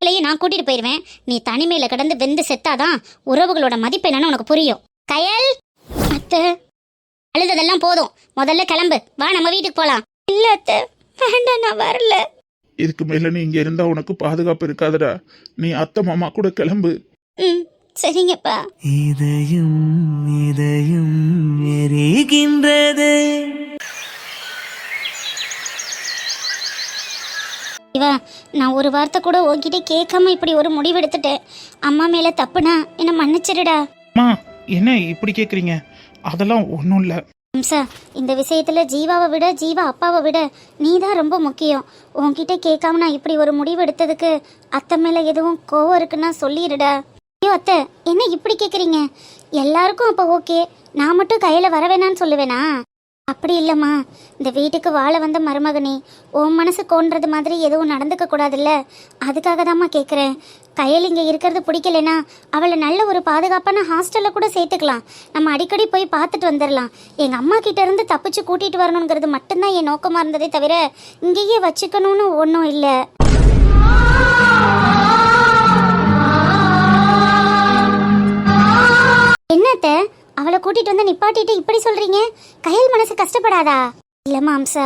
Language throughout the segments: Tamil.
இல்லையே நான் கூட்டிட்டு போயிருவேன். நீ தனிமையில கிடந்து வெந்து செத்தாதான் உறவுகளோட மதிப்பு என்னன்னு உனக்கு புரியும். கயல், அத்தை அழுததெல்லாம் போதும், முதல்ல கிளம்பு, வா நம்ம வீட்டுக்கு போலாம். இல்ல அத்தை, வேண்டாம், நான் வரல. இதுக்கு மேல நீ இங்க இருந்தா உனக்கு பாதுகாப்பு இருக்காதுடா. நீ அத்தை மாமா கூட கிளம்பு. சரிங்கப்பா. இதயம் இதயம் எரிகின்றது. இவா, நான் ஒரு வார்த்தை கூட உன்கிட்ட கேட்காம இப்படி ஒரு முடிவு எடுத்துட்டேன். அம்மா மேல தப்புனா என்ன மன்னிச்சிடுடா. அம்மா, என்ன இப்படி கேக்குறீங்க? அதெல்லாம் ஒன்றும் இல்லை. அம்சா, இந்த விஷயத்துல ஜீவாவை விட, ஜீவா அப்பாவை விட நீ தான் ரொம்ப முக்கியம். உன்கிட்ட கேட்காம நான் இப்படி ஒரு முடிவு எடுத்ததுக்கு அத்தை மேல எதுவும் கோவம் இருக்குன்னா சொல்லிடுடா. ஐயோ அத்தை, என்ன இப்படி கேட்குறீங்க? எல்லாருக்கும் அப்போ ஓகே, நான் மட்டும் கையில் வர வேணான்னு சொல்லுவேனா? அப்படி இல்லைம்மா, இந்த வீட்டுக்கு வாழ வந்த மருமகனே, உன் மனசு கோன்றது மாதிரி எதுவும் நடந்துக்க கூடாதுல்ல, அதுக்காக தாம்மா கேட்குறேன். கையில் இங்கே இருக்கிறது பிடிக்கலனா அவளை நல்ல ஒரு பாதுகாப்பான ஹாஸ்டலில் கூட சேர்த்துக்கலாம். நம்ம அடிக்கடி போய் பார்த்துட்டு வந்துடலாம். எங்கள் அம்மா கிட்ட இருந்து தப்பிச்சு கூட்டிகிட்டு வரணுங்கிறது மட்டும்தான் என் நோக்கமாக இருந்ததே தவிர இங்கேயே வச்சுக்கணும்னு ஒன்றும் இல்லை. என்னத்த அவளை கூட்டிட்டு வந்து நிப்பாட்டிட்டு இப்படி சொல்றீங்க? கையில் மனசு கஷ்டப்படாதா? இல்லம்மா அம்சா,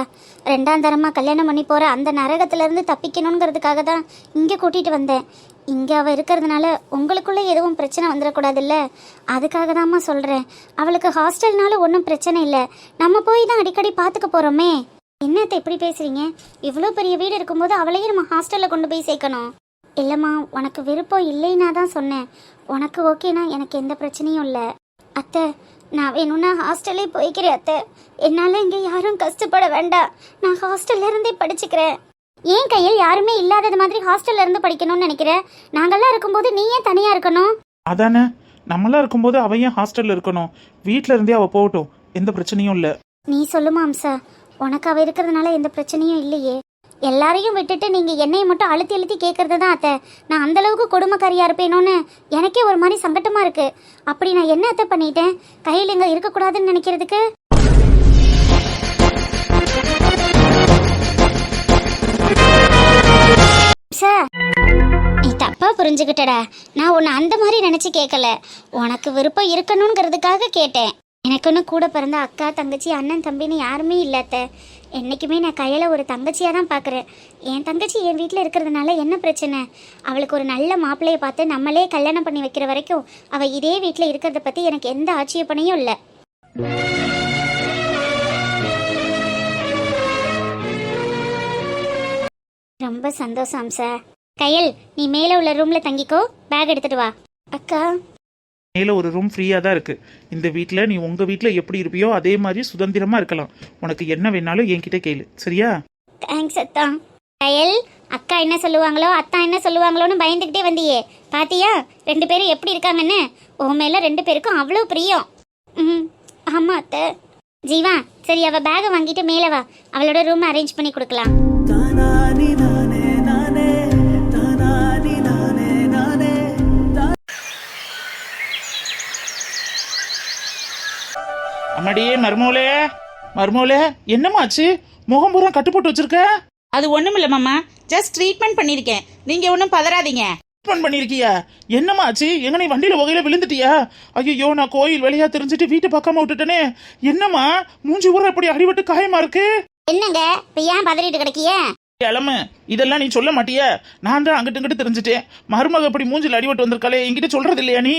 2ஆம் தரமா கல்யாணம் பண்ணி போற அந்த நரகத்துல இருந்து தப்பிக்கணுங்கிறதுக்காக தான் இங்க கூட்டிட்டு வந்தேன். இங்க அவ இருக்கிறதுனால உங்களுக்குள்ள எதுவும் பிரச்சனை வந்துடக்கூடாதுல்ல, அதுக்காக தான்மா சொல்றேன். அவளுக்கு ஹாஸ்டல்னால ஒன்றும் பிரச்சனை இல்லை, நம்ம போய் தான் அடிக்கடி பார்த்துக்க போறோமே. என்னத்த இப்படி பேசுறீங்க? இவ்வளோ பெரிய வீடு இருக்கும்போது அவளையே நம்ம ஹாஸ்டல்ல கொண்டு போய் சேர்க்கணும். இல்லைம்மா, உனக்கு விருப்பம் இல்லைன்னா தான் சொன்னேன். உனக்கு ஓகேனா எனக்கு எந்த பிரச்சனையும் இல்லை. அத்தை, நான் வேணும்னா ஹாஸ்டல்லே போய்க்கிறேன் அத்தை. என்னால் இங்கே யாரும் கஷ்டப்பட வேண்டாம், நான் ஹாஸ்டல்ல இருந்தே படிச்சுக்கிறேன். ஏன் கையில் யாருமே இல்லாதது மாதிரி ஹாஸ்டல்ல இருந்து படிக்கணும்னு நினைக்கிறேன்? நாங்கெல்லாம் இருக்கும்போது நீ ஏன் தனியாக இருக்கணும்? அதானே, நம்மளாம் இருக்கும்போது அவ ஏன் ஹாஸ்டல்ல இருக்கணும்? வீட்டில் இருந்தே அவ போகட்டும், எந்த பிரச்சனையும் இல்லை. நீ சொல்லுமா அம்சா, உனக்கு அவ இருக்கிறதுனால எந்த பிரச்சனையும் இல்லையே. எல்லாரையும் விட்டுட்டு நீங்க என்னைய மட்டும் அழுத்தி அழுத்தி கேட்கறது தான் அத்தை. நான் அந்த அளவுக்கு கொடுமைக்காரியா இருப்பேனோன்னு எனக்கே ஒரு மாதிரி சங்கட்டமா இருக்கு. அப்படி நான் என்ன அத்தை பண்ணிட்டேன் கையில் இங்க இருக்கக்கூடாதுன்னு நினைக்கிறதுக்கு? சார், நீ தப்பா புரிஞ்சுக்கிட்டடா. நான் உன்னை அந்த மாதிரி நினைச்சு கேட்கல, உனக்கு விருப்பம் இருக்கணுங்கிறதுக்காக கேட்டேன். எனக்குன்னு கூட பிறந்த அக்கா, தங்கச்சி, அண்ணன், தம்பின்னு யாருமே இல்லாத. என்றைக்குமே நான் கையில் ஒரு தங்கச்சியாக தான் பார்க்குறேன். என் தங்கச்சி என் வீட்டில் இருக்கிறதுனால என்ன பிரச்சனை? அவளுக்கு ஒரு நல்ல மாப்பிள்ளையை பார்த்து நம்மளே கல்யாணம் பண்ணி வைக்கிற வரைக்கும் அவள் இதே வீட்டில் இருக்கிறத பற்றி எனக்கு எந்த ஆட்சேபனையும் இல்லை. ரொம்ப சந்தோஷம் சார். கையல், நீ மேலே உள்ள ரூமில் தங்கிக்கோ, பேக் எடுத்துட்டு வா. அக்கா, மேலே ஒரு ரூம் ஃப்ரீயாக தான் இருக்குது. இந்த வீட்டில் நீ உங்கள் வீட்டில் எப்படி இருப்பியோ அதே மாதிரி சுதந்திரமாக இருக்கலாம். உனக்கு என்ன வேணாலும் என்கிட்ட கேளு, சரியா? தேங்க்ஸ் அத்தா. கயல், அக்கா என்ன சொல்லுவாங்களோ அத்தா என்ன சொல்லுவாங்களோன்னு பயந்துக்கிட்டே வந்தியே, பாத்தியா 2 பேரும் எப்படி இருக்காங்கன்னு? உன் மேல 2 பேருக்கும் அவ்வளோ பிரியம். ஆமா அத்தை. ஜீவா, சரி அவ பேகை வாங்கிட்டு மேலே வா, அவளோட ரூம் அரேஞ்ச் பண்ணி கொடுக்கலாம். அம்மாடியே மருமோலே, மருமோலே, என்னமாச்சு? முகம் பூரா கட்டு போட்டு வச்சிருக்க? அது ஒண்ணும் இல்ல மாமா, ஜஸ்ட் ட்ரீட்மெண்ட் பண்ணிருக்கேன். நீங்க ஒன்றும் பதறாதீங்க. ட்ரீட்மெண்ட் பண்ணிருக்கியா? என்னமாச்சு? எங்க நீ வண்டியில வகையில விழுந்துட்டியா? ஐயோ, நான் கோயில் வெளியா தெரிஞ்சுட்டு வீட்டை பார்க்காம விட்டுட்டேனே. என்னம்மா மூஞ்சி ஊற இப்படி அடிபட்டு காயமா இருக்கு? என்னங்க இப்ப ஏன் பதறிட்டு கிடைக்கிய? கிளம்பு, இதெல்லாம் நீ சொல்ல மாட்டியா? நான் தான் அங்கிட்டு இங்கிட்டு தெரிஞ்சுட்டேன். மருமக இப்படி மூஞ்சில் அடிபட்டு வந்திருக்காளே, என்கிட்ட சொல்றது இல்லையா நீ?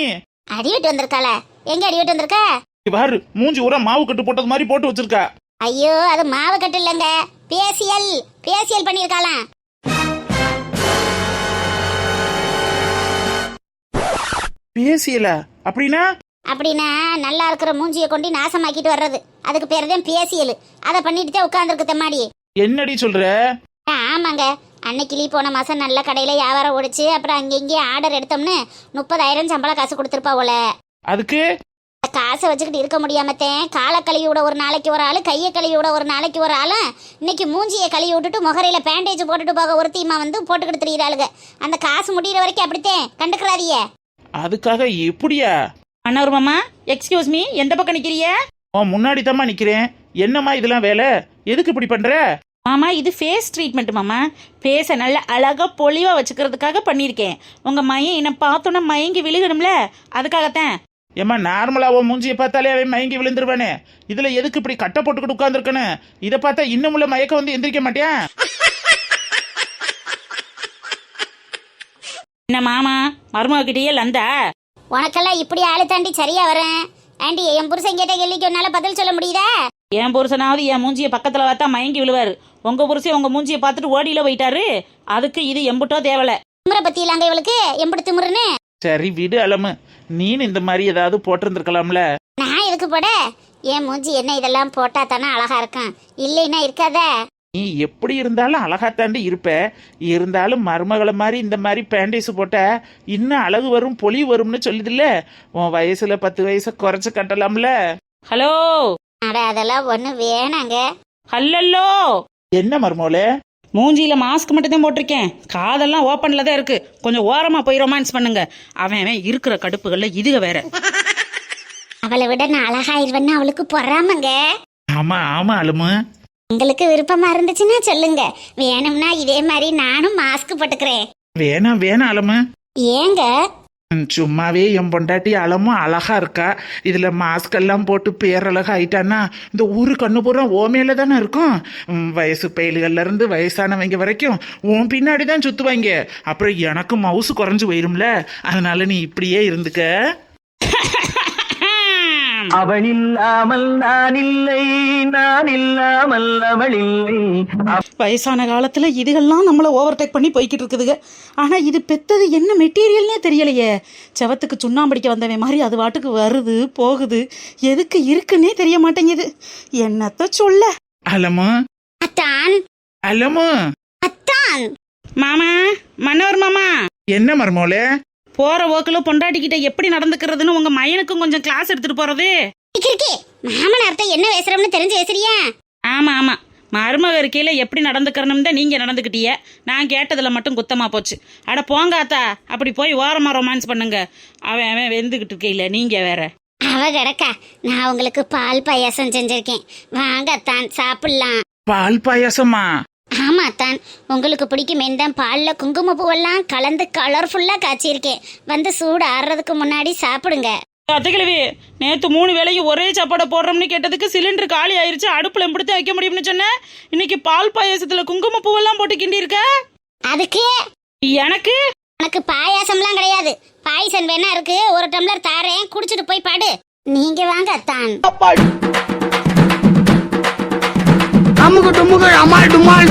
அடிவிட்டு வந்திருக்காள? எங்க அடிவிட்டு வந்திருக்க? பாரு, மூஞ்சி ஊரா மாவு கட்டு போட்டது மாதிரி போட்டு வச்சிருக்கா. ஐயோ, அது மாவு கட்டு இல்லங்க, பேசியல் பண்ணிருக்காளாம். பேசியல அப்படின்னா? அப்படின்னா நல்லா இருக்கிற மூஞ்சியை கொண்டு நாசமாக்கிட்டு வர்றது, அதுக்கு பேர் தான் பேசியல். அதை பண்ணிட்டு உட்காந்துருக்கு தம்மாடி. என்னடி சொல்ற? ஆமாங்க, அன்னைக்கு போன மாசம் நல்ல கடையில வியாபாரம் ஓடிச்சு. அப்புறம் அங்கே இங்கே ஆர்டர் எடுத்தோம்னு 30,000 சம்பள காசு கொடுத்துருப்பா போல. அதுக்கு காசை வச்சுக்கிட்டு இருக்க முடியாமத்தேன் காலை கழுவி விட ஒரு நாளைக்கு ஒரு ஆள், கையை கழுவி விட ஒரு நாளைக்கு ஒரு ஆள். இன்னைக்கு மூஞ்சியை கழுவி விட்டுட்டு முகரையில பேண்டேஜ் போட்டுட்டு போக ஒரு தீமா வந்து போட்டுக்கிட்டு தெரியுறாளுங்க. அந்த காசு முடிகிற வரைக்கும் அப்படித்தேன் கண்டுக்கிறாதிய. அதுக்காக எப்படியா? அண்ணாரு மாமா, எக்ஸ்கியூஸ் மீ, எந்த பக்கம் நிக்கிறிய? முன்னாடி தாம்மா நிக்கிறேன். என்னம்மா இதெல்லாம் வேலை? எதுக்கு இப்படி பண்ற? மாமா இது ஃபேஸ் ட்ரீட்மெண்ட் மாமா. ஃபேஸை நல்லா அழகாக பொலிவாக வச்சுக்கிறதுக்காக பண்ணியிருக்கேன். உங்கள் மையம் என்னை பார்த்தோன்னா மயங்கி விழுகணும்ல, அதுக்காகத்தான். ஏம்மா நார்மலாக மூஞ்சியை பார்த்தாலே அவன் மயங்கி விழுந்துருவானே, இதில் எதுக்கு இப்படி கட்டை போட்டுக்கிட்டு உட்காந்துருக்கனு? இதை பார்த்தா இன்னும் உள்ள மயக்கம் வந்து எந்திரிக்க மாட்டேன். என்ன மாமா மருமகிட்டயே லந்தா? உனக்கெல்லாம் இப்படி ஆளு தாண்டி சரியா வரேன். ஆண்டி, என் புருஷன் கேட்ட கேள்விக்கு உன்னால பதில் சொல்ல முடியுதா? என் புருஷனாவது என் மூஞ்சியை பக்கத்தில் பார்த்தா மயங்கி விழுவார். உங்கள் புருஷன் உங்கள் மூஞ்சியை பார்த்துட்டு ஓடியில் போயிட்டாரு. அதுக்கு இது எம்புட்டோ தேவலை. திமுறை பத்தி இல்லாங்க இவளுக்கு, எம்புட்டு திமுறன்னு. சரி விடு அலமு, நீனு இந்த மாதிரி ஏதாவது போட்டிருந்துருக்கலாம்ல. நான் எதுக்கு போட? என் மூஞ்சி என்ன இதெல்லாம் போட்டா தானே அழகா இருக்கும், இல்லைன்னா இருக்காத. நீ எப்படி இருந்தாலும் அழகாத்தாண்டி இருப்ப. இருந்தாலும் மருமகளை மாதிரி இந்த மாதிரி பேண்டேஜ் போட்ட இன்னும் அழகு வரும், பொலி வரும்னு சொல்லுதுல்ல. உன் வயசுல 10 வயசை குறைச்சு கட்டலாம்ல. ஹலோ. அட அதெல்லாம் ஒண்ணு வேணாங்க. ஹல்லோ. என்ன மருமோளே? மூஞ்சியில மாஸ்க் மட்டும் தான் போட்டிருக்கேன், காதெல்லாம் ஓப்பன்ல தான் இருக்கு. கொஞ்சம் ஓரமா போய் ரொமான்ஸ் பண்ணுங்க. அவன் இருக்கிற கடுப்புகள்ல இதுக வேற. அவளை விட நான் அழகாயிருவேன்னு அவளுக்கு பொறாமங்க. ஆமா ஆமா அலமு, உங்களுக்கு விருப்பமா இருந்துச்சுன்னா சொல்லுங்க, வேணும்னா இதே மாதிரி நானும் மாஸ்க் போட்டுக்கிறேன். வேணாம் வேணாம் அலமு. ஏங்க? சும்மாவே என் பொண்டாட்டி அலமும் அழகா இருக்கா, இதுல மாஸ்க் எல்லாம் போட்டு பேரழகா ஆயிட்டான்னா இந்த ஊரு கண்ணு பூரா ஓமையில தானே இருக்கும். வயசு பயல்கள்ல இருந்து வயசானவங்க வரைக்கும் உன் பின்னாடி தான் சுத்துவாங்க. அப்புறம் எனக்கு மவுசு குறைஞ்சு போயிரும்ல. அதனால நீ இப்படியே இருந்துக்க. அவள் இல்லாமல் நான் இல்லை, நான் இல்லாமல் அவள் இல்லை. வயசான காலத்துல இதுகெல்லாம் நம்மள ஓவர்டேக் பண்ணி போய்கிட்டு இருக்குதுங்க. ஆனா இது பெத்தது என்ன மெட்டீரியல்னே தெரியலையே. செவத்துக்கு சுண்ணாம்படிக்க வந்தவன் மாதிரி அது வாட்டுக்கு வருது போகுது, எதுக்கு இருக்குன்னே தெரிய மாட்டேங்குது. என்னத்த சொல்ல. அலமு அத்தான், அலமு. அத்தான். மாமா, மன்னவர் மாமா. என்ன மருமோளே? போற ஓக்கில பொண்டாட்டிக்கிட்ட எப்படி நடந்துக்கிறதுன்னு உங்க மயனுக்கும் கொஞ்சம் கிளாஸ் எடுத்துட்டு போறது. இருக்கே, மாமனார்ட்ட என்ன பேசுறோம்னு தெரிஞ்சு பேசுறியா? ஆமா ஆமா, மருமக இருக்கையில எப்படி நடந்துக்கிறணும் தான் நீங்க நடந்துக்கிட்டீங்க. நான் கேட்டதுல மட்டும் குத்தமா போச்சு. அட போங்க அத்தா, அப்படி போய் ஓரமா ரொமான்ஸ் பண்ணுங்க. அவன் வெந்துகிட்டு இருக்கையில நீங்க வேற. அவ கிடக்கா, நான் உங்களுக்கு பால் பாயாசம் செஞ்சிருக்கேன், வாங்க அத்தான் சாப்பிடலாம். பால் பாயாசமா? ஆமா அத்தான், உங்களுக்கு பிடிக்கும் தான். பால்ல குங்குமப்பூவெல்லாம் கலந்து கலர்ஃபுல்லா காய்ச்சிருக்கேன், வந்து சூடு ஆறுறதுக்கு முன்னாடி சாப்பிடுங்க. அத்தைக்கிழவி, நேற்று 3 வேளையும் ஒரே சாப்பாடை போடுறோம்னு கேட்டதுக்கு சிலிண்டர் காலி ஆயிருச்சு, அடுப்புல எப்படி வைக்க முடியும்னு சொன்னேன். இன்னைக்கு பால் பாயாசத்துல குங்கும பூவெல்லாம் போட்டு கிண்டி இருக்க. அதுக்கு எனக்கு பாயாசம்லாம் கிடையாது, பாயசம் வேணா இருக்கு, ஒரு டம்ளர் தாரேன், குடிச்சிட்டு போய் பாடு. நீங்க வாங்க அத்தான். அமுகு டுமுகு அமால் டுமால்.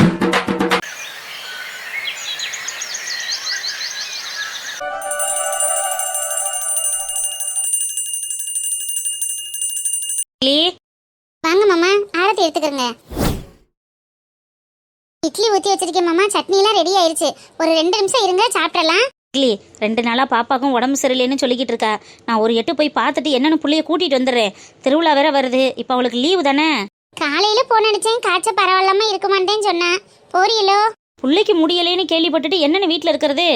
வாங்க மாமா, ஆரத்தி எடுத்துக்கிறங்க. இட்லி ஊத்தி வச்சிருக்கேன் மாமா, சட்னி எல்லாம் ரெடி ஆயிருச்சு. ஒரு 2 நிமிஷம் இருங்க, சாப்பிடலாம். இட்லி 2 நாளா பாப்பாக்கும் உடம்பு சரியில்லைன்னு சொல்லிக்கிட்டு இருக்கா. நான் ஒரு எட்டு போய் பார்த்துட்டு என்னன்னு புள்ளைய கூட்டிட்டு வந்துடுறேன். திருவிழா வேற வருது, இப்போ அவளுக்கு லீவு தானே. காலையில போன் அடிச்சேன், காய்ச்ச பரவாயில்லாம இருக்குமாட்டேன்னு சொன்னா, போறீங்களோ? பிள்ளைக்கு முடியலைன்னு கேள்விப்பட்டுட்டு என்னன்னு வீட்டில் இருக்கிறது.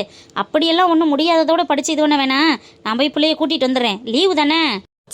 அப்படியெல்லாம் ஒன்றும் முடியாததோட படிச்சு இது பண்ண வேணாம். நான் போய் பிள்ளைய கூட்டிட்டு வந்துடுறேன், லீவு தானே.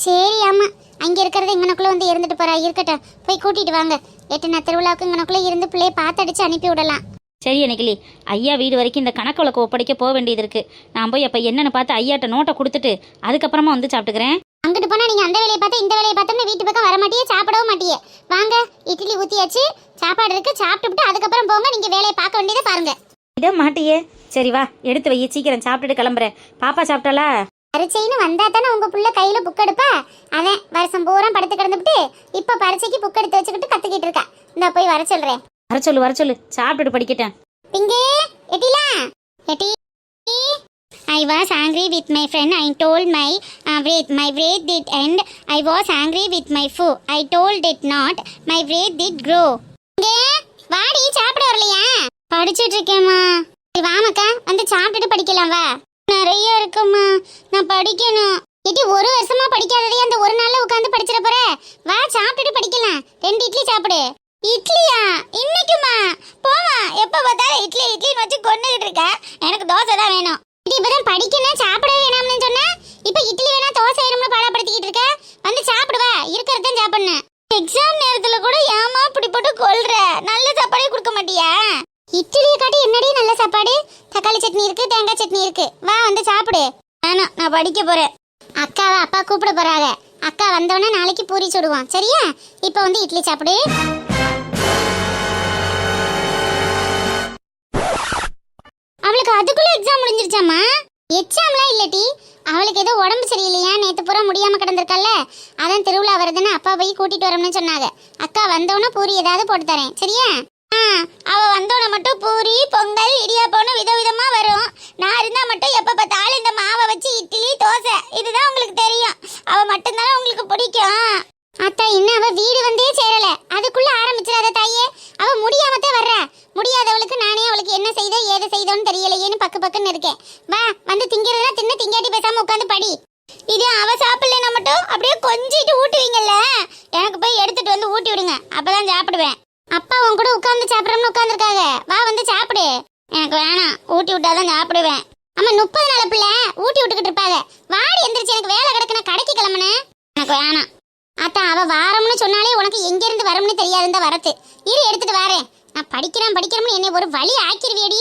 சரி, ஆமா, அங்க இருக்கிறது இங்கனக்குள்ள வந்து இருந்துட்டு போறா, இருக்கட்டும், போய் கூட்டிட்டு வாங்க. எட்டு திருவிழாவுக்கு இங்கனக்குள்ள இருந்து பிள்ளைய பார்த்தடிச்சு அனுப்பி விடலாம். சரி அன்னைக்கிளி, ஐயா வீடு வரைக்கும் இந்த கணக்கு வழக்கு ஒப்படைக்க போக வேண்டியது இருக்கு. நான் போய் அப்போ என்னன்னு பார்த்து ஐயாட்ட நோட்டை கொடுத்துட்டு அதுக்கப்புறமா வந்து சாப்பிட்டுக்கிறேன். அங்கிட்டு போனா நீங்க அந்த வேலையை பார்த்து இந்த வேலையை பார்த்தோம்னா வீட்டு பக்கம் வர மாட்டியே, சாப்பிடவும் மாட்டியே. வாங்க, இட்லி ஊத்தியாச்சு, சாப்பாடு இருக்கு, சாப்பிட்டுட்டு அதுக்கப்புறம் போங்க. நீங்க வேலையை பார்க்க வேண்டியதை பாருங்க. இதை மாட்டியே. சரி வா, எடுத்து வை, சீக்கிரம் சாப்பிட்டுட்டு கிளம்புறேன். பாப்பா சாப்பிட்டாளா? பரீட்சைன்னு வந்தா தானே உங்க புள்ள கையில புக் எடுப்பா. அவன் வருஷம் பூரா படுத்து கிடந்துட்டு இப்ப பரீட்சைக்கு புக் எடுத்து வச்சுக்கிட்டு கத்துக்கிட்டு இருக்கா. இந்த போய் வர சொல்றேன். வர சொல்லு, சாப்பிட்டுட்டு படிக்கட்டேன். பிங்கே எட்டிலா எட்டி. I was angry with my friend. I told my weight did end. I was angry with my food. I told it not. My weight did grow. பிங்கே வாடி, சாப்பிட வரலையா? படிச்சிட்டு இருக்கேம்மா. வாமக்கா, வந்து சாப்பிட்டுட்டு படிக்கலாம் வா. நிறைய இருக்குமா, நான் படிக்கணும். எட்டி, ஒரு வருஷமா படிக்காததே அந்த ஒரு நாள்ல உட்காந்து படிச்சிட போற. வா, சாப்பிட்டுட்டு படிக்கலாம். 2 இட்லி சாப்பிடு. இட்லியா? இன்னைக்குமா? போமா, எப்ப பார்த்தாலும் இட்லின்னு வச்சு கொண்டுகிட்டு இருக்க. எனக்கு தோசை தான் வேணும். இப்பதான் படிக்கணும், சாப்பிட வேணாம்னு சொன்னா இப்ப இட்லி வேணா தோசை வேணும்னு பாடப்படுத்திக்கிட்டு இருக்க. வந்து சாப்பிடுவா, இருக்கிறதான் சாப்பிடணும். எக்ஸாம் நேரத்துல கூட ஏமா இப்படி போட்டு கொல்ற? நல்ல சாப்பாடே கொடுக்க மாட்டியா? இட்லியை காட்டி என்னடி நல்ல சாப்பாடு? தக்காளி சட்னி இருக்கு, தேங்காய் சட்னி இருக்கு, வா வந்து சாப்பிடு. வேணாம், நான் படிக்க போறேன். அக்காவை அப்பா கூப்பிட போறாங்க. அக்கா வந்தோடனே நாளைக்கு பூரி சுடுவான், சரியா? இப்போ வந்து இட்லி சாப்பிடு. அவளுக்கு அதுக்குள்ள எக்ஸாம் முடிஞ்சிருச்சாமா? எக்ஸாம்லாம் இல்லடி, அவளுக்கு ஏதோ உடம்பு சரியில்லையா, நேத்து பூரா முடியாம கிடந்திருக்கல்ல, அதான் திருவிழா வருதுன்னு அப்பா போய் கூட்டிட்டு வரோம்னு சொன்னாங்க. அக்கா வந்தோடனே பூரி ஏதாவது போட்டு தரேன், சரியா? அவ வந்தோடனே மட்டும் பூரி, பொங்கல், இடியாப்பம்னு விதவிதமா வரும். நான் இருந்தா மட்டும் எப்ப பார்த்தாலும் இந்த மாவை வச்சு இட்லி, தோசை, இதுதான் உங்களுக்கு தெரியும். அவ மட்டும்தானே உங்களுக்கு பிடிக்கும். அத்தா, இன்னும் அவ வீடு வந்தே சேரல, அதுக்குள்ள ஆரம்பிச்சிடாத தாயே. அவ முடியாமத்தான் வர்ற. முடியாதவளுக்கு நானே அவளுக்கு என்ன செய்த ஏது செய்தோன்னு தெரியலையேன்னு பக்குன்னு இருக்கேன். வா வந்து திங்கிறதா தின்னு, திங்காட்டி பேசாம உட்காந்து படி. இது அவ சாப்பிடலன்னா மட்டும் அப்படியே கொஞ்சிட்டு ஊட்டுவீங்கல்ல, எனக்கு போய் எடுத்துட்டு வந்து ஊட்டி விடுங்க, அப்பதான் சாப்பிடுவேன். அப்பா உன் கூட உட்கார்ந்து சாப்பிடறோம்னு உட்கார்ந்துருக்காங்க, வா வந்து சாப்பிடு. எனக்கு வேணாம், ஊட்டி விட்டாதான் சாப்பிடுவேன். அம்மா 30 நாள் பிள்ளை ஊட்டி விட்டுக்கிட்டு இருப்பாங்க. வாடி எந்திரிச்சு, எனக்கு வேலை கிடக்கு, நான் கடைக்கு கிளம்புனேன். எனக்கு வேணாம். அத்தா, அவ வாரம்னு சொன்னாலே உனக்கு எங்க இருந்து வரும்னு தெரியாதுந்த வரத்து. இரு எடுத்துட்டு வரேன். நான் படிக்கிறேன்னு என்னை ஒரு வழி ஆக்கிருவியடி.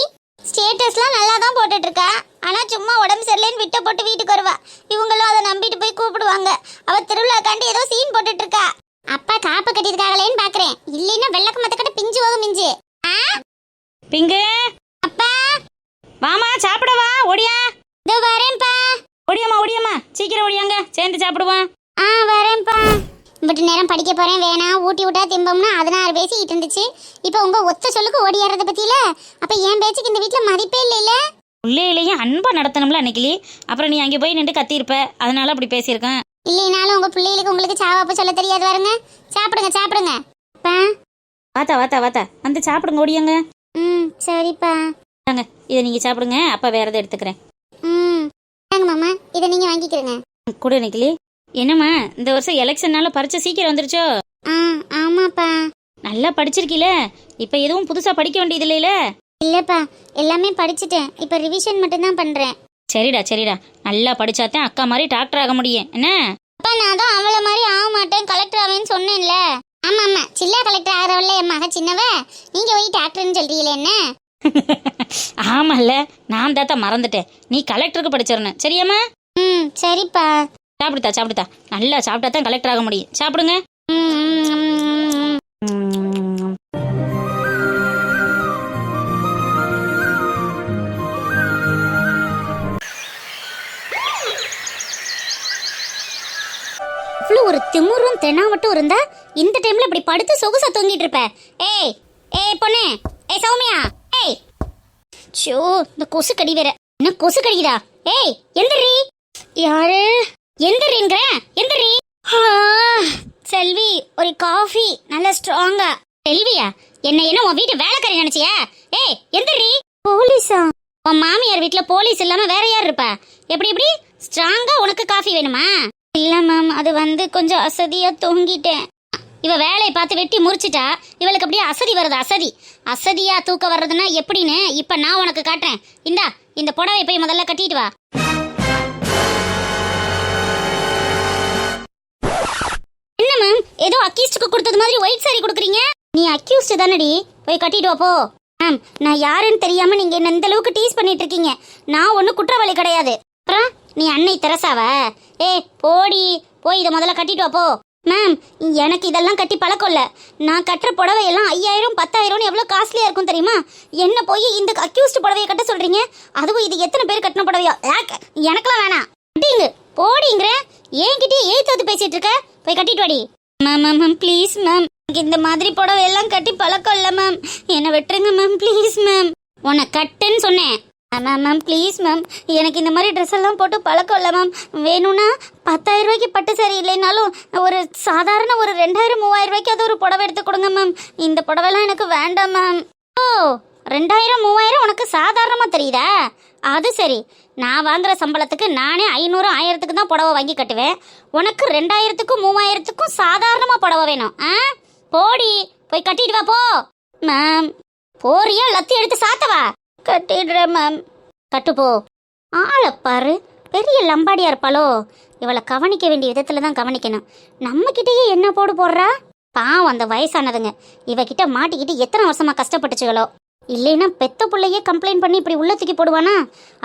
ஸ்டேட்டஸ்லாம் நல்லா தான் போட்டுட்டு இருக்கா, ஆனா சும்மா உடம்பு சரியில்லைன்னு விட்ட போட்டு வீட்டுக்கு வருவா. இவங்களும் அதை நம்பிட்டு போய் கூப்பிடுவாங்க. அவ திருவிழாக்காண்டி ஏதோ சீன் போட்டுட்டு இருக்கா. அப்பா காப்பு கட்டிருக்காங்களேன்னு பாக்குறேன், இல்லைன்னா வெள்ளக்க மத்தக்கட்ட பிஞ்சு போகும் மிஞ்சு. பிங்கு, அப்பா வாமா சாப்பிட வா, ஓடியா. இதோ வரேன்ப்பா. ஓடியாமா, சீக்கிரம் ஓடியாங்க, சேர்ந்து சாப்பிடுவோம். வரேன்ப்பா. பட் நேரம் படிக்க போறேன், வேணாம் ஊட்டி விட்டா திம்பம்னா 16 பேசிக்கிட்டு இருந்துச்சு. இப்போ உங்க ஒத்த சொல்லுக்கு ஓடியாடுறத பத்தியில, அப்ப என் பேச்சுக்கு இந்த வீட்டுல மதிப்பே இல்லைல்ல. உள்ளேயிலேயே அன்பா நடத்தணும்ல அன்னைக்கு. அப்புறம் நீ அங்கே போய் நின்று கத்தியிருப்ப, அதனால அப்படி பேசியிருக்கேன். இல்லைனாலும் உங்க பிள்ளைகளுக்கு உங்களுக்கு சாவாப்ப சொல்ல தெரியாது. வருங்க, சாப்பிடுங்க. வாத்தா வந்து சாப்பிடுங்க, ஓடியாங்க. சரிப்பா. இதை நீங்க சாப்பிடுங்க, அப்பா வேற எதை எடுத்துக்கிறேன். மாமா, இதை நீங்க வாங்கிக்கிறங்க. கூட நிக்கலி. என்னம்மா, இந்த வருஷம் எலெக்ஷன்னால பரீட்சை சீக்கிரம் வந்துருச்சோ? ஆமாப்பா. நல்லா படிச்சிருக்கீல, இப்ப எதுவும் புதுசா படிக்க வேண்டியது இல்லையில? இல்லப்பா, எல்லாமே படிச்சுட்டேன், இப்ப ரிவிஷன் மட்டும் தான் பண்றேன். சரிடா, நல்லா படிச்சாதான் அக்கா மாதிரி டாக்டர் ஆக முடியும். என்ன அப்பா, நான் தான் அவளை மாதிரி ஆக மாட்டேன், கலெக்டர் ஆவேன்னு சொன்னேன்ல. ஆமா, சில்லா கலெக்டர் ஆகிறவள்ல என் மக சின்னவ, நீங்க போய் டாக்டர்னு சொல்றீங்களே என்ன? ஆமால்ல, நான் தாத்தா மறந்துட்டேன், நீ கலெக்டருக்கு படிச்சிடணும், சரியாம்மா? சரிப்பா. சாப்பிடுதா, நல்லா சாப்பிட்டா தான் கலெக்டர் ஆக முடியும். சாப்பிடுங்க. இவ்வளவு ஒரு திமுறும் தெனாவட்டும் இருந்தா இந்த டைம்ல இப்படி படுத்து சொகுசா தூங்கிட்டு இருப்ப. ஏய் பொண்ணு, ஏய் சௌமியா, ஏய். சோ, இந்த கொசு கடி வேற. என்ன கொசு கடிக்குதா? ஏய் எந்திரி. யாரு? எந்திரிங்கற, எந்திரி. செல்வி, ஒரு காஃபி நல்ல ஸ்ட்ராங்கா. செல்வியா? என்ன உன் வீட்டு வேலைக்காரி நினைச்சியா? ஏய் எந்திரி. போலீஸா? உன் மாமியார் வீட்டுல போலீஸ் இல்லாம வேற யார் இருப்பா? எப்படி ஸ்ட்ராங்கா உனக்கு காஃபி வேணுமா? இல்ல மேம், அது வந்து கொஞ்சம் அசதியா தூங்கிட்டேன். இவ வேலையை பார்த்து வெட்டி முறிச்சிட்டா, இவளுக்கு அப்படியே அசதி வருது. அசதியா தூக்க வர்றதுன்னா எப்படின்னு இப்ப நான் உனக்கு காட்டுறேன். இந்தா, இந்த புடவை போய் முதல்ல கட்டிட்டு வா. என்ன மேம், ஏதோ அக்யூஸ்டுக்கு கொடுத்தது மாதிரி ஒயிட் சாரி கொடுக்குறீங்க? நீ அக்யூஸ்ட் தானடி, போய் கட்டிட்டு வா போ. மேம், நான் யாருன்னு தெரியாம நீங்க என்ன இந்த அளவுக்கு டீஸ் பண்ணிட்டு இருக்கீங்க. நான் ஒன்னும் குற்றவாளி கிடையாது. அப்புறம் நீ அன்னை தெரசாவா? போடி, போய் இதை முதல்ல கட்டிட்டு வா போ. மேம், எனக்கு இதெல்லாம் கட்டி பழக்கம் இல்ல. நான் கட்டுற புடவை எல்லாம் 5000 10,000 எவ்வளவு காஸ்ட்லியா இருக்கும் தெரியுமா? என்ன போய் இந்த அக்யூஸ்ட் புடவையை கட்ட சொல்றீங்க? அதுவும் இது எத்தனை பேர் கட்டின புடவையா? எனக்கெல்லாம் வேணாம். கட்டிங்க, போடிங்கிற. ஏன்கிட்டயே ஏத்து பேசிட்டு இருக்க, போய் கட்டிட்டு வாடி. மேம் ப்ளீஸ் மேம், இந்த மாதிரி புடவை எல்லாம் கட்டி பழக்கம் இல்ல மேம், என்ன விட்டுருங்க மேம், ப்ளீஸ் மேம். உன்னை கட்டுன்னு சொன்னேன். மேம் ப்ளீஸ் மேம், எனக்கு இந்த மாதிரி ட்ரெஸ் எல்லாம் போட்டு பழக்கம் இல்லை மேம். வேணும்னா 10,000 ரூபாய்க்கு பட்டு சரி இல்லைனாலும் ஒரு சாதாரண ஒரு 2000 3000 ரூபாய்க்கு அது ஒரு புடவை எடுத்து கொடுங்க மேம். இந்த புடவைலாம் எனக்கு வேண்டாம் மேம். ஓ, 2000 3000 உனக்கு சாதாரணமாக தெரியுதா? அது சரி, நான் வாங்குற சம்பளத்துக்கு நானே 500 1000க்கு தான் புடவை வாங்கி கட்டுவேன். உனக்கு 2000க்கும் 3000க்கும் சாதாரணமாக புடவை வேணும். போடி, போய் கட்டிட்டு வா போ. மேம், போறியா லத்தி எடுத்து சாத்தவா? கட்டிடுறேன் மேம். கட்டுப்போ. ஆளை பாரு, பெரிய லம்பாடியா இருப்பாளோ. இவளை கவனிக்க வேண்டிய விதத்துல தான் கவனிக்கணும். நம்ம கிட்டேயே என்ன போடுறா? பாவம் அந்த வயசானதுங்க இவகிட்ட மாட்டிக்கிட்டு எத்தனை வருஷமா கஷ்டப்பட்டுச்சுகளோ. இல்லைன்னா பெத்த பிள்ளையே கம்ப்ளைண்ட் பண்ணி இப்படி உள்ள தூக்கி போடுவானா?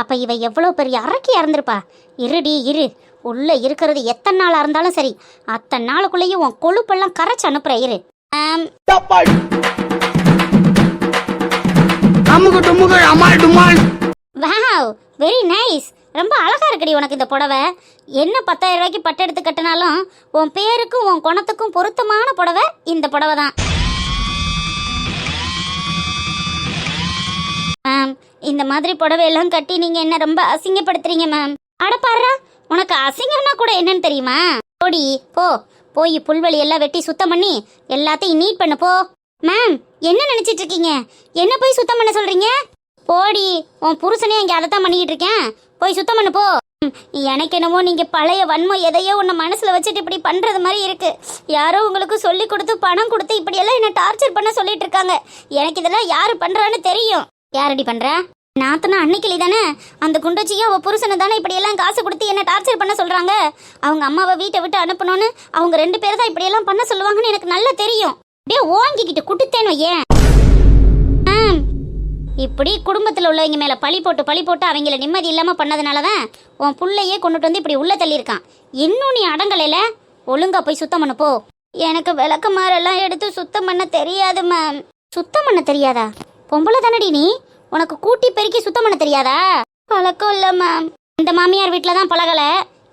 அப்ப இவ எவ்வளோ பெரிய அரக்கியா இருந்திருப்பா. இருடி இரு, உள்ள இருக்கிறது எத்தனை நாளா இருந்தாலும் சரி, அத்தனை நாளுக்குள்ளேயும் உன் கொழுப்பெல்லாம் கரைச்சு அனுப்புற இரு. Wow, very nice. ரொம்ப அழகா இருக்குடி உனக்கு இந்த புடவை. என்ன 10,000 ரூபாய்க்கு பட்டு எடுத்து கட்டினாலும் உன் பேருக்கும் உன் குணத்துக்கும் பொருத்தமான புடவை இந்த புடவை தான். மேம், இந்த மாதிரி புடவையெல்லாம் கட்டி நீங்க என்ன ரொம்ப அசிங்கப்படுத்துறீங்க மேம். அட பாருடா, உனக்கு அசிங்கம்னா கூட என்னன்னு தெரியுமா? போடி போ, போய் புல்வெளி எல்லாம் வெட்டி சுத்தம் பண்ணி எல்லாத்தையும் நீட் பண்ணு போ. மேம், என்ன நினைச்சிட்டு இருக்கீங்க? என்ன போய் சுத்தம் பண்ண சொல்றீங்க? போடி, உன் புருஷனே இங்கே அதை தான் பண்ணிக்கிட்டு இருக்கேன். போய் சுத்தம் பண்ணு போ. எனக்கு என்னமோ நீங்க பழைய வன்மம் எதையோ உன்னை மனசுல வச்சுட்டு இப்படி பண்றது மாதிரி இருக்கு. யாரோ உங்களுக்கு சொல்லி கொடுத்து பணம் கொடுத்து இப்படியெல்லாம் என்ன டார்ச்சர் பண்ண சொல்லிட்டு இருக்காங்க. எனக்கு இதெல்லாம் யாரு பண்றான்னு தெரியும். யாரடி பண்றா? நாத்தனா அன்னைக்கிளி தானே, அந்த குண்டச்சியும் அவ புருஷனை தானே இப்படியெல்லாம் காசு கொடுத்து என்ன டார்ச்சர் பண்ண சொல்றாங்க. அவங்க அம்மாவை வீட்டை விட்டு அனுப்பணும்னு அவங்க 2 பேர் தான் இப்படியெல்லாம் பண்ண சொல்லுவாங்கன்னு எனக்கு நல்லா தெரியும். அப்படியே ஓங்கிக்கிட்டு குடுத்தேனோ ஏன்? இப்படி குடும்பத்தில் உள்ளவங்க மேல பழி போட்டு அவங்கள நிம்மதி இல்லாம பண்ணதுனாலதான் உன் புள்ளையே கொண்டுட்டு வந்து இப்படி உள்ள தள்ளியிருக்கான். இன்னும் நீ அடங்கலைல, ஒழுங்கா போய் சுத்தம் பண்ண போ. எனக்கு விளக்கமாரெல்லாம் எடுத்து சுத்தம் பண்ண தெரியாது மேம். சுத்தம் பண்ண தெரியாதா? பொம்பளை தானடி நீ, உனக்கு கூட்டி பெருக்கி சுத்தம் பண்ண தெரியாதா? பழக்கம் இல்ல மேம். இந்த மாமியார் வீட்டில தான் பழகல,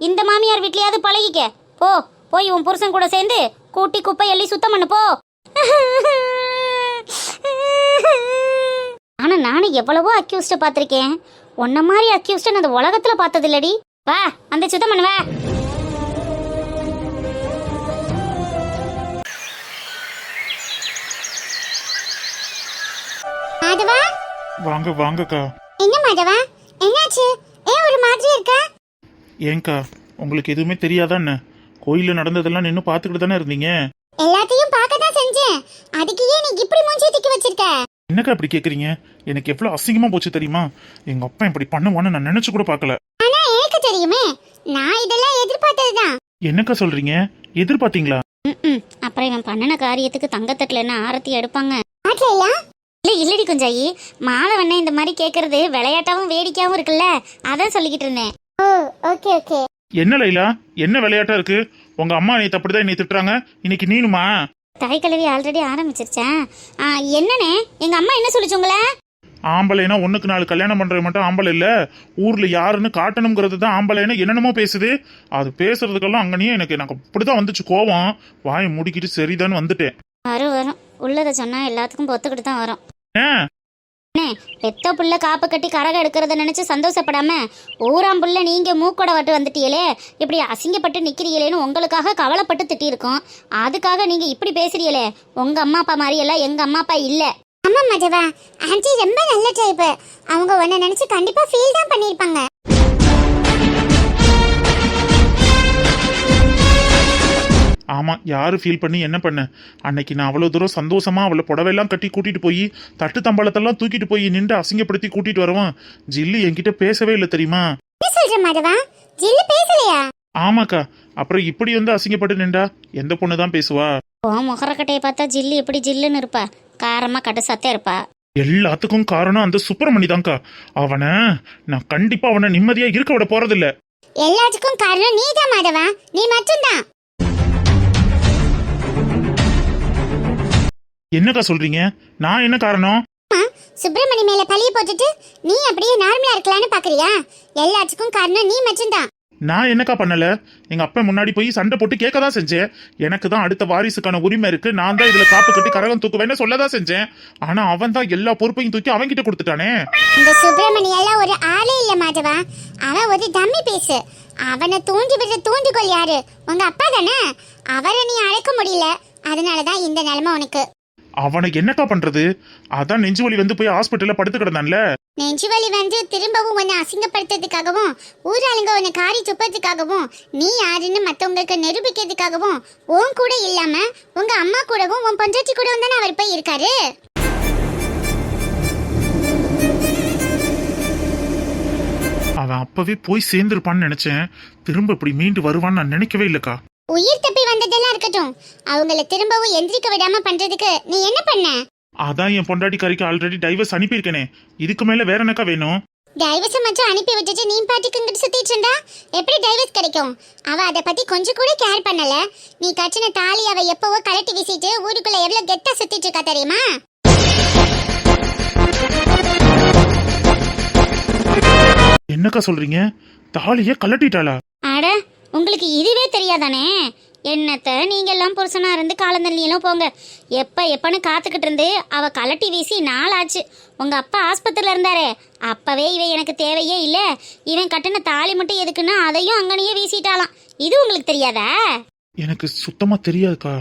இந்த மாமியார் வீட்லயாவது பழகிக்க. போ, போய் உன் புருஷன் கூட சேர்ந்து கூட்டி குப்பை எள்ளி சுத்தம் பண்ணு போ. ஆனா நானும் எவ்வளவோ அக்யூஸ்ட பாத்திருக்கேன், உன்ன மாதிரி அக்யூஸ்ட அந்த உலகத்துல பார்த்தது இல்லடி. வா, அந்த சுத்தம் பண்ணுவ. மாதவா, வாங்க வாங்கக்கா. என்ன மாதவா, என்னாச்சு? ஏன் ஒரு மாதிரி இருக்க? ஏங்கா, உங்களுக்கு எதுவுமே தெரியாதா என்ன? கோயில்ல நடந்ததெல்லாம் நின்று பார்த்துக்கிட்டு தானே இருந்தீங்க. எல்லாத்தையும் பார்க்க தான் செஞ்சேன். அதுக்கு ஏன் நீ இப்படி மூஞ்சி தூக்கி வச்சிருக்க? என்னக்கா இப்படி கேக்குறீங்க? எனக்கு எவ்வளவு அசிங்கமா போச்சு தெரியுமா? எங்க அப்பா இப்படி பண்ணுவான்னு நான் நினைச்சு கூட பார்க்கல. ஆனா எனக்கு தெரியுமே, நான் இதெல்லாம் எதிர்பார்த்ததுதான். என்னக்கா சொல்றீங்க? எதிர்பார்த்தீங்களா? அப்புறம் இவன் பண்ணின காரியத்துக்கு தங்கத்தட்டுல என்ன ஆரத்தி எடுப்பாங்க? இல்ல இல்லடி குஞ்சாயி, மாலவண்ண இந்த மாதிரி கேக்குறது விளையாட்டாவும் வேடிக்கையாவும் இருக்குல்ல, அதான் சொல்லிக்கிட்டு இருந்தேன். Okay okay. என்ன லைலா, என்ன விளையாட்டா இருக்கு? உங்க அம்மா நீ தப்பிதான் என்னை திட்டுறாங்க, இன்னைக்கு நீனுமா? தாய் கல்வி ஆல்ரெடி ஆரம்பிச்சிருச்சேன். என்னண்ணே, எங்க அம்மா என்ன சொல்லிச்சு உங்கள? ஆம்பளைனா 1க்கு 4 கல்யாணம் பண்றது மட்டும் ஆம்பளை இல்ல, ஊர்ல யாருன்னு காட்டணுங்கிறது தான் ஆம்பளைன்னு என்னென்னமோ பேசுது. அது பேசுறதுக்கெல்லாம் அங்கனே எனக்கு அப்படிதான் வந்துச்சு கோவம். வாயை முடிக்கிட்டு சரிதான்னு வந்துட்டேன். வரும் உள்ளத சொன்னா எல்லாத்துக்கும் பொத்துக்கிட்டு தான் வரும். ஏன் பெத்த புள்ள காப்பு கட்டி கரகம் எடுக்கிறத நினைச்சு சந்தோஷப்படாம ஊராம் புள்ள நீங்க மூக்கோட வட்டு வந்துட்டீங்களே, இப்படி அசிங்கப்பட்டு நிக்கிறீங்களேன்னு உங்களுக்காக கவலைப்பட்டு திட்டிருக்கோம். அதுக்காக நீங்க இப்படி பேசுறீங்களே, உங்க அம்மா அப்பா மாதிரி எல்லாம் எங்க அம்மா அப்பா இல்ல. அம்மா மஜவா, ஆன்ட்டி ரொம்ப நல்ல டைப். அவங்க உன்னை நினைச்சு கண்டிப்பா ஃபீல் தான் பண்ணிருப்பாங்க. ஆமா, யாரு ஃபீல் பண்ணி என்ன பண்ண? அன்னைக்கு நான் அவ்வளவு தூரம் சந்தோஷமா அவளை புடவையெல்லாம் கட்டி கூட்டிட்டு போய் தட்டு தம்பாளத்தெல்லாம் தூக்கிட்டு போய் நின்று அசிங்கப்படுத்தி கூட்டிட்டு வருவான். ஜில்லு என்கிட்ட பேசவே இல்லை தெரியுமா? ஆமாக்கா, அப்புறம் இப்படி வந்து அசிங்கப்பட்டு நின்றா எந்த பொண்ணுதான் பேசுவா? முகரக்கட்டையை பார்த்தா ஜில்லு எப்படி ஜில்லுன்னு இருப்பா, காரமா கட்டு சத்தே இருப்பா. எல்லாத்துக்கும் காரணம் அந்த சுப்பிரமணி தான்க்கா. அவனை நான் கண்டிப்பா அவனை நிம்மதியா இருக்க விட போறதில்ல. எல்லாத்துக்கும் காரணம் நீதான் மாதவா, நீ மட்டும்தான். என்னக்கா சொல்றீங்க? நான் என்ன காரணம்? சுப்பிரமணி மேல பழிய போட்டுட்டு நீ அப்படியே நார்மலா இருக்கலாம்னு பாக்குறியா? எல்லாத்துக்கும் காரணம் நீ மட்டும்தான். நான் என்னக்கா பண்ணல? எங்க அப்பா முன்னாடி போய் சண்டை போட்டு கேட்கதான் செஞ்சேன். எனக்கு தான் அடுத்த வாரிசுக்கான உரிமை இருக்கு, நான் தான் இதுல காப்பு கட்டி கரகம் தூக்குவேன்னு சொல்லதான் செஞ்சேன். ஆனா அவன் தான் எல்லா பொறுப்பையும் தூக்கி அவன்கிட்ட கொடுத்துட்டானே. இந்த சுப்பிரமணி எல்லாம் ஒரு ஆளே இல்ல மாதவா, அவன் ஒரு டம்மி பேசு. அவனை தூண்டி விடுற தூண்டுகோல் யாரு? உங்க அப்பா தானே. அவரை நீ அழைக்க முடியல, அதனாலதான் இந்த நிலைமை உனக்கு. அவனுக்கு என்னக்கா பண்றது? அதான் நெஞ்சு வலி வந்து போய் ஹாஸ்பிட்டல்ல படுத்து கிடந்தான்ல. நெஞ்சு வலி வந்து திரும்பவும் உன்னை அசிங்கப்படுத்துறதுக்காகவும் ஊராளுங்க உன்னை காரி துப்பறதுக்காகவும் நீ யாருன்னு மத்தவங்களுக்கு நிரூபிக்கிறதுக்காகவும் உன் கூட இல்லாம உங்க அம்மா கூடவும் உன் பொண்டாட்டி கூடவும் தானே அவர் போய் இருக்காரு. அவன் அப்பவே போய் சேர்ந்திருப்பான்னு நினைச்சேன். திரும்ப இப்படி மீண்டு வருவான்னு நான் நினைக்கவே இல்லக்கா. உயிர் தப்பி வந்ததெல்லாம் இருக்கட்டும், அவங்கள திரும்பவும் எந்திரிக்க விடாம பண்றதுக்கு நீ என்ன பண்ண? அதான் என் பொண்டாட்டிக்காரிக்கு ஆல்ரெடி டைவர்ஸ் அனுப்பியிருக்கேனே, இதுக்கு மேல வேற என்னக்கா வேணும்? டைவர்ஸ் மட்டும் அனுப்பி விட்டுட்டு நீ பாட்டுக்கு இங்கிட்டு சுத்திட்டு இருந்தா எப்படி டைவர்ஸ் கிடைக்கும்? அவ அதை பத்தி கொஞ்சம் கூட கேர் பண்ணல. நீ கட்டின தாலி அவ எப்பவோ கழட்டி வீசிட்டு ஊருக்குள்ள எவ்வளவு கெத்தா சுத்திட்டு இருக்கா தெரியுமா? என்னக்கா சொல்றீங்க? தாலிய கலட்டிட்டாளா? அட, உங்களுக்கு இதுவே தெரியாதானே? என்னத்த நீங்க எல்லாம் புருஷனா இருந்து காலந்தள்ளியெல்லாம் போங்க. எப்பன்னு காத்துக்கிட்டு இருந்து அவ கலட்டி வீசி நாளாச்சு. உங்க அப்பா ஆஸ்பத்திரியில இருந்தாரே, அப்பவே இவன் எனக்கு தேவையே இல்ல, இவன் கட்டின தாலி மட்டும் எதுக்குன்னா அதையும் அங்கனையே வீசிட்டாலாம். இது உங்களுக்கு தெரியாதா? எனக்கு சுத்தமா தெரியாதுக்கா.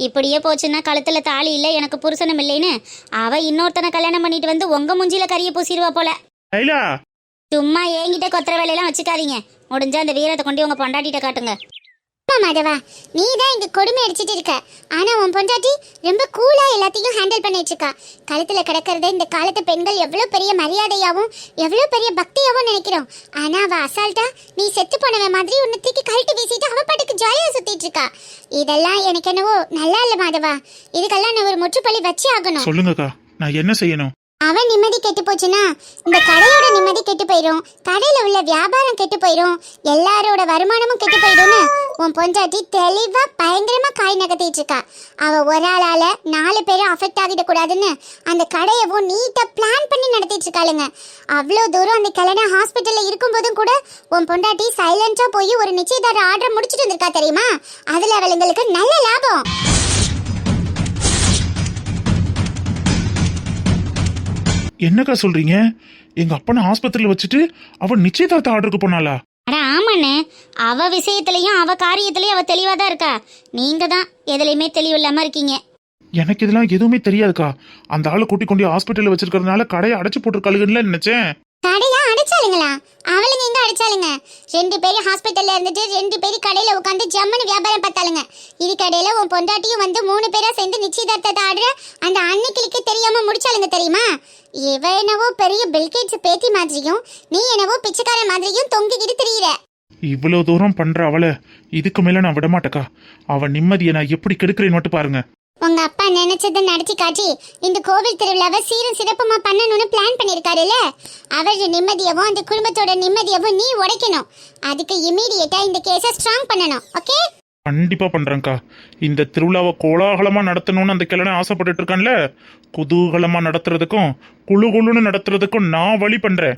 இப்படியே போச்சுன்னா கழுத்துல தாலி இல்ல, எனக்கு புருஷனும் இல்லைன்னு அவ இன்னொருத்தனை கல்யாணம் பண்ணிட்டு வந்து உங்க மூஞ்சில கரிய பூசிடுவா போல. லைலா, சும்மா ஏங்கிட்ட கொத்துற வேலையெல்லாம் வச்சுக்காதீங்க. முடிஞ்சா அந்த வீரத்தை கொண்டு உங்க பொண்டாட்டிட்ட காட்டுங்க. மாதவா, நீ தான் இங்க கொடுமை அடிச்சிட்டு இருக்க. ஆனா உன் பொண்டாட்டி ரொம்ப கூலா எல்லாத்தையும் ஹேண்டில் பண்ணிட்டு இருக்கா. கழுத்துல கிடக்கிறத இந்த காலத்து பெண்கள் எவ்வளவு பெரிய மரியாதையாவும் எவ்வளவு பெரிய பக்தியாவும் நினைக்கிறோம். ஆனா அவ அசால்ட்டா நீ செத்து போனவன் மாதிரி உன்னை தூக்கி கழட்டி வீசிட்டு அவ பாட்டுக்கு ஜாலியா சுத்திட்டு இருக்கா. இதெல்லாம் எனக்கு என்னவோ நல்லா இல்ல மாதவா. இதுக்கெல்லாம் நான் ஒரு முற்றுப்புள்ளி வச்சே ஆகணும். சொல்லுங்கக்கா, நான் என்ன செய்யணும்? அவன் நிம்மதி கெட்டு போச்சுன்னா இந்த கடையோட நிம்மதி கெட்டு போயிடும், கடையில உள்ள வியாபாரம் கெட்டு போயிடும், எல்லாரோட வருமானமும் கெட்டு போயிடும்னு உன் பொண்டாட்டி தெளிவா பயங்கரமா காய் நகர்த்திட்டு இருக்கா. அவ ஒரு ஆளால 4 பேரும் அஃபெக்ட் ஆகிட கூடாதுன்னு அந்த கடையவும் நீட்டா பிளான் பண்ணி நடத்திட்டு இருக்காளுங்க. அவ்வளோ தூரம் அந்த கிழனை ஹாஸ்பிட்டல்ல இருக்கும் போதும் கூட உன் பொண்டாட்டி சைலண்டா போய் ஒரு நிச்சயதார ஆர்டர் முடிச்சிட்டு வந்திருக்கா தெரியுமா? அதுல அவளுங்களுக்கு நல்ல லாபம். என்னக்கா சொல்றீங்க? எங்க அப்பனை ஆஸ்பத்திரியில வச்சுட்டு அவ நிச்சயதார்த்த ஆர்டருக்கு போனாளா? அட ஆமாண்ணே, அவ விஷயத்திலையும் அவ காரியத்திலையும் அவ தெளிவா தான் இருக்கா. நீங்க தான் எதுலையுமே தெளிவு இல்லாம இருக்கீங்க. எனக்கு இதெல்லாம் எதுவுமே தெரியாதுக்கா. அந்த ஆளை கூட்டி கொண்டு ஹாஸ்பிட்டல்ல வச்சிருக்கிறதுனால கடையை அடைச்சு போட்டுருக்காளுங்கன்னு நினைச்சேன். கடையா அடைச்சாளுங்களா? அவளுங்க எங்க அடைச்சாளுங்க? 2 பேரும் ஹாஸ்பிட்டல்ல இருந்துட்டு 2 பேரும் கடையில உட்காந்து ஜம்முன்னு வியாபாரம் பார்த்தாளுங்க. இது கடையில உன் பொண்டாட்டியும் வந்து 3 பேரா சேர்ந்து நிச்சயதார்த்தத்தை ஆடுற அந்த அன்னைக்கு தெரியாம முடிச்சாளுங்க தெரியுமா? இவ என்னவோ பெரிய பில்கேட்ஸ் பேத்தி மாதிரியும் நீ என்னவோ பிச்சைக்கார மாதிரியும் தொங்கிக்கிட்டு திரியிற. இவ்வளவு தூரம் பண்ற அவளை இதுக்கு மேல நான் விட மாட்டேக்கா. அவ நிம்மதியை நான் எப்படி கெடுக்கிறேன்னு மட்டும் பாருங்க. உங்க அப்பா நினைச்சதை நடத்தி காட்டி இந்த கோவில் திருவிழாவை சீரும் சிறப்புமா பண்ணணும்னு பிளான் பண்ணிருக்காருல்ல. அவர் நிம்மதியவும் அந்த குடும்பத்தோட நிம்மதியவும் நீ உடைக்கணும். அதுக்கு இமீடியட்டா இந்த கேஸை ஸ்ட்ராங் பண்ணணும். ஓகே? கண்டிப்பா பண்றேன்க்கா. இந்த திருவிழாவை கோலாகலமா நடத்தணும்னு அந்த கிழனை ஆசைப்பட்டுட்டு இருக்கான்ல, குதூகலமா நடத்துறதுக்கும் குழு குழுன்னு நடத்துறதுக்கும் நான் வழி பண்றேன்.